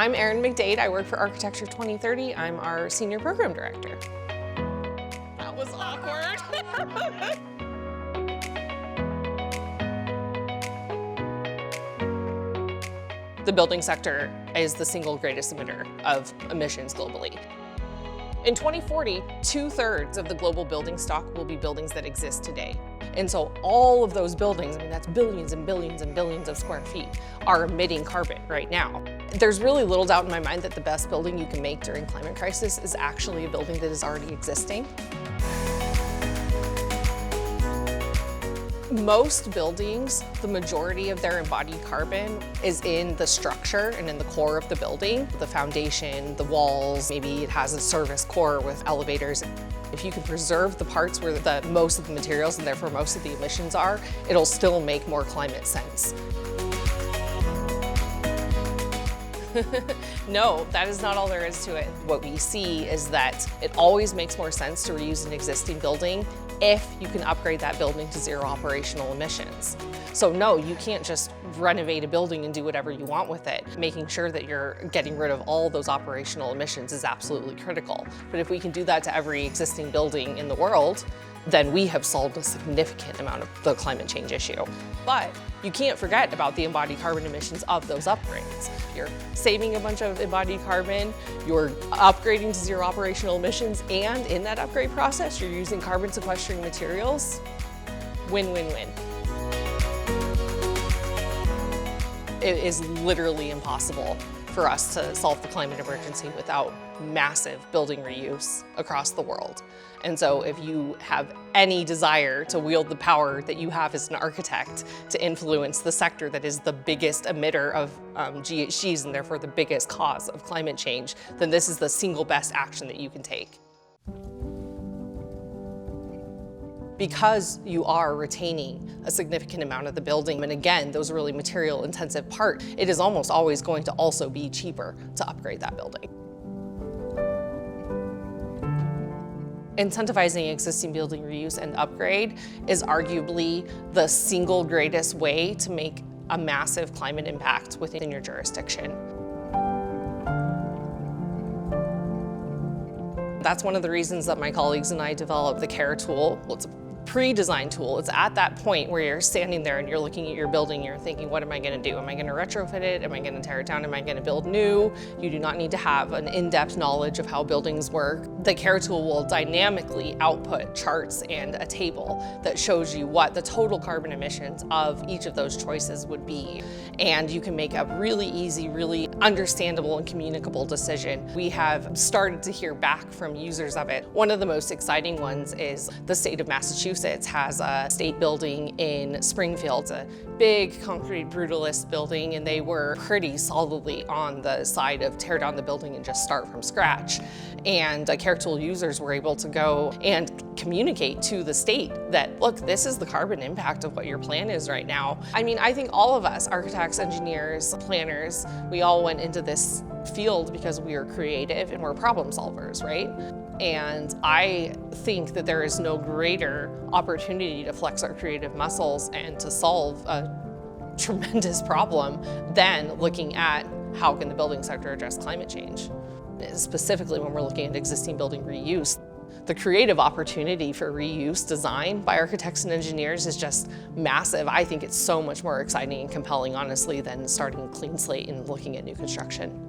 I'm Erin McDade. I work for Architecture 2030. I'm our Senior Program Director. That was awkward. The building sector is the single greatest emitter of emissions globally. In 2040, 2/3 of the global building stock will be buildings that exist today. And so all of those buildings, I mean, that's billions and billions and billions of square feet, are emitting carbon right now. There's really little doubt in my mind that the best building you can make during climate crisis is actually a building that is already existing. Most buildings, the majority of their embodied carbon is in the structure and in the core of the building, the foundation, the walls, maybe it has a service core with elevators. If you can preserve the parts where most of the materials and therefore most of the emissions are, it'll still make more climate sense. No, that is not all there is to it. What we see is that it always makes more sense to reuse an existing building if you can upgrade that building to zero operational emissions. So no, you can't just renovate a building and do whatever you want with it. Making sure that you're getting rid of all those operational emissions is absolutely critical. But if we can do that to every existing building in the world, then we have solved a significant amount of the climate change issue. But you can't forget about the embodied carbon emissions of those upgrades. You're saving a bunch of embodied carbon, you're upgrading to zero operational emissions, and in that upgrade process, you're using carbon sequestering materials. Win, win, win. It is literally impossible for us to solve the climate emergency without massive building reuse across the world. And so if you have any desire to wield the power that you have as an architect to influence the sector that is the biggest emitter of GHGs and therefore the biggest cause of climate change, then this is the single best action that you can take. Because you are retaining a significant amount of the building, and again, those really material intensive part, it is almost always going to also be cheaper to upgrade that building. Incentivizing existing building reuse and upgrade is arguably the single greatest way to make a massive climate impact within your jurisdiction. That's one of the reasons that my colleagues and I developed the CARE tool. Well, it's a pre-designed tool. It's at that point where you're standing there and you're looking at your building, you're thinking, what am I gonna do? Am I gonna retrofit it? Am I gonna tear it down? Am I gonna build new? You do not need to have an in-depth knowledge of how buildings work. The CARE tool will dynamically output charts and a table that shows you what the total carbon emissions of each of those choices would be. And you can make a really easy, really understandable and communicable decision. We have started to hear back from users of it. One of the most exciting ones is the state of Massachusetts has a state building in Springfield. It's a big concrete brutalist building, and they were pretty solidly on the side of tear down the building and just start from scratch. And CARE tool users were able to go and communicate to the state that, look, this is the carbon impact of what your plan is right now. I mean, I think all of us, architects, engineers, planners, we all went into this field because we are creative and we're problem solvers, right? And I think that there is no greater opportunity to flex our creative muscles and to solve a tremendous problem than looking at how can the building sector address climate change. Specifically when we're looking at existing building reuse. The creative opportunity for reuse design by architects and engineers is just massive. I think it's so much more exciting and compelling, honestly, than starting a clean slate and looking at new construction.